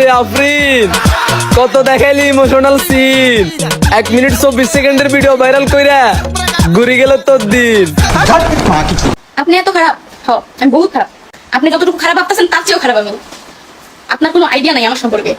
রে আফরিন, কত দেখাইলি emotional scene, 1 minute 24 সেকেন্ডের ভিডিও ভাইরাল কইরা ঘুরি গেল তোর দিন। আপনি এত খারাপ? আমি বহুত খারাপ। আপনি যতটুকু খারাপ ভাবতেছেন তার চেয়েও খারাপ আমি। আপনার কোনো আইডিয়া নাই আমার সম্পর্কে।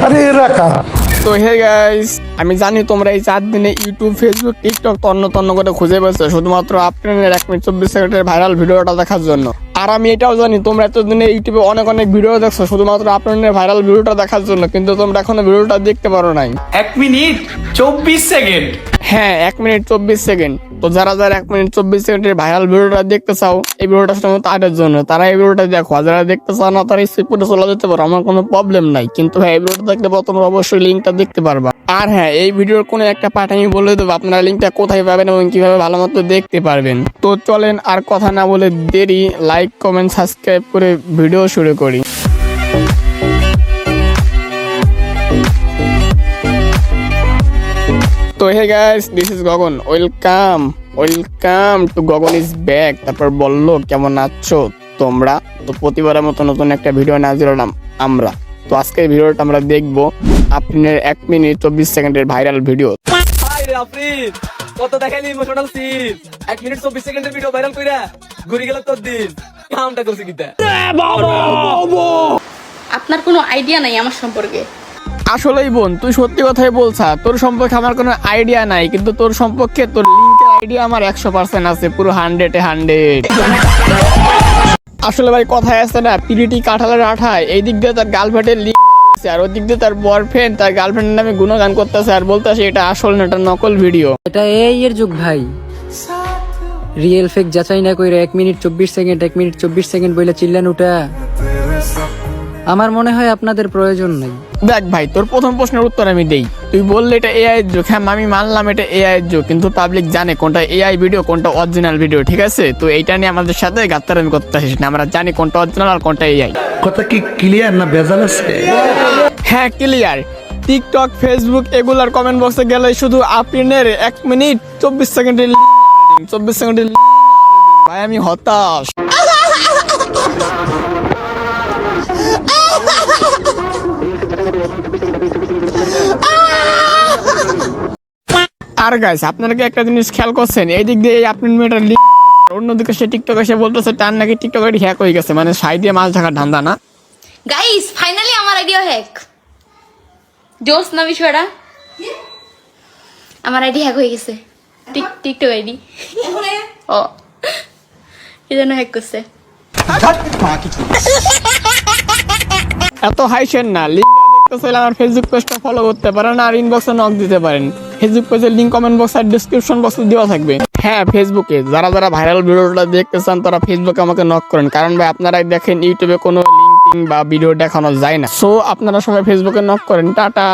আরে এরা কারা? তো হে গাইস, আমি জানি তোমরা এই 4 দিনে ইউটিউব, ফেসবুক, টিকটক তন্ন করে খুঁজে পেয়েছো শুধুমাত্র আপনাদের 1 মিনিট 24 সেকেন্ডের ভাইরাল ভিডিওটা দেখার জন্য। আর আমি এটাও জানি তোমরা এতদিনে ইউটিউবে অনেক ভিডিও দেখছো শুধুমাত্র আপনাদের ভাইরাল ভিডিওটা দেখার জন্য, কিন্তু তোমরা এখনো ভিডিওটা দেখতে পারো নাই। 1 মিনিট 24 সেকেন্ড। হ্যাঁ, 1 মিনিট 24 সেকেন্ড। তো যারা 1 মিনিট 24 সেকেন্ডের ভাইরাল ভিডিওটা দেখতে চাও, এই ভিডিওটা শুধু তাদের জন্য, তারা এই ভিডিওটা দেখো। আর যারা দেখতে চাও না তারা স্কিপ করে চলে যেতে পারো, আমার কোনো প্রবলেম নাই। কিন্তু ভাই এই ভিডিওটা দেখলে তোমরা অবশ্যই লিঙ্কটা দেখতে পারবা। আর হ্যাঁ, এই ভিডিওর কোনো একটা পার্ট আমি বলে দেবো, আপনারা লিঙ্কটা কোথায় পাবেন এবং কিভাবে ভালো মতো দেখতে পারবেন। তো চলেন আর কথা না বলে দেরি, লাইক, কমেন্ট, সাবস্ক্রাইব করে ভিডিও শুরু করি। তো hey guys, this is Gagan. Welcome to Gagan is back. তারপর বললো কেমন আছো তোমরা। তো প্রতিবারের মতো নতুন একটা ভিডিও নাজির হলাম আমরা। তো আজকের ভিডিওটা আমরা দেখবো আপনার 1 মিনিট 24 সেকেন্ডের ভাইরাল ভিডিও। হাই রে আফরিন, কত দেখাইলি ইমোশনাল সিন, 1 মিনিট 24 সেকেন্ডের ভিডিও ভাইরাল কইরা ঘুরি গেল তোর দিন। কামটা করছিস কিটা? আপনার কোনো আইডিয়া নাই আমার সম্পর্কে। আসলেই বোন, তুই সত্যি কথাই বলছা। তোর সম্পর্কে আমার কোনো আইডিয়া নাই, কিন্তু তোর সম্পর্কে তোর লিঙ্কের আইডিয়া আমার 100% আছে, পুরো 100-এ 100। আসলে ভাই কথায় আছে না, পিরিটি কাঁঠালের আঠায়। এই দিক দিয়ে তার গার্লফ্রেন্ডের লিঙ্ক আছে, আর ওই দিক দিয়ে তার বয়ফ্রেন্ড তার গার্লফ্রেন্ডের নামে গুণগান করতেছে আর বলতেছে এটা আসল না, এটা নকল ভিডিও। এটা এই এর যুগ ভাই, রিয়েল ফেক যাচাই না কইরা 1 মিনিট 24 সেকেন্ড বইলা চিল্লান উঠা। আমার মনে হয় আপনাদের প্রয়োজন নাই। দেখ ভাই, তোর প্রথম প্রশ্নের উত্তর আমি দেই। তুই বললে এটা এআই এর যুগ, হ্যাঁ আমি মানলাম এটা এআই এর যুগ, কিন্তু পাবলিক জানে কোনটা এআই ভিডিও কোনটা অরিজিনাল ভিডিও, ঠিক আছে? তো এইটা নিয়ে আমাদের সাথে গাত্তারামি করতে আসিস না, আমরা জানি কোনটা অরিজিনাল আর কোনটা এআই। কথা কি ক্লিয়ার না ভেজাল আছে? হ্যাঁ ক্লিয়ার। টিকটক, ফেসবুক এগুলার কমেন্ট বক্সে গেলে শুধু আপনার 1 মিনিট 24 সেকেন্ডের 24 সেকেন্ডের ভাই আমি হতাশ। আর গাইস, আপনারা কি একটা জিনিস খেয়াল করছেন? এই দিক দিয়ে আপনার মেয়েটার লিঙ্ক, অন্যদিকে সে টিকটকে এসে বলতেছে টান নাকি টিকটক আইডি হ্যাক হয়ে গেছে, মানে সাইড দিয়ে মাছ ঢাকার ধান্দা না। গাইস, ফাইনালি আমার আইডিয়া হ্যাক। জোস না বিষয়টা, আমার আইডি হ্যাক হয়ে গেছে। টিকটক আইডি ও এজন্য হ্যাক করছে। এত হাইছেন না, লিঙ্কটা দেখতে চাইলে আমার ফেসবুক পেজটা ফলো করতে পারেন আর ইনবক্সে নক দিতে পারেন। ফেসবুক পেজের লিঙ্ক কমেন্ট বক্স আর ডেসক্রিপশন বক্সে দেওয়া থাকবে। হ্যাঁ, ফেসবুকে যারা ভাইরাল ভিডিওটা দেখতে চান তারা ফেসবুকে আমাকে নক করেন, কারণ ভাই আপনারাই দেখেন ইউটিউবে কোনো লিঙ্ক বা ভিডিও দেখানো যায় না। সো আপনারা সবাই ফেসবুকে নক করেন। টাটা।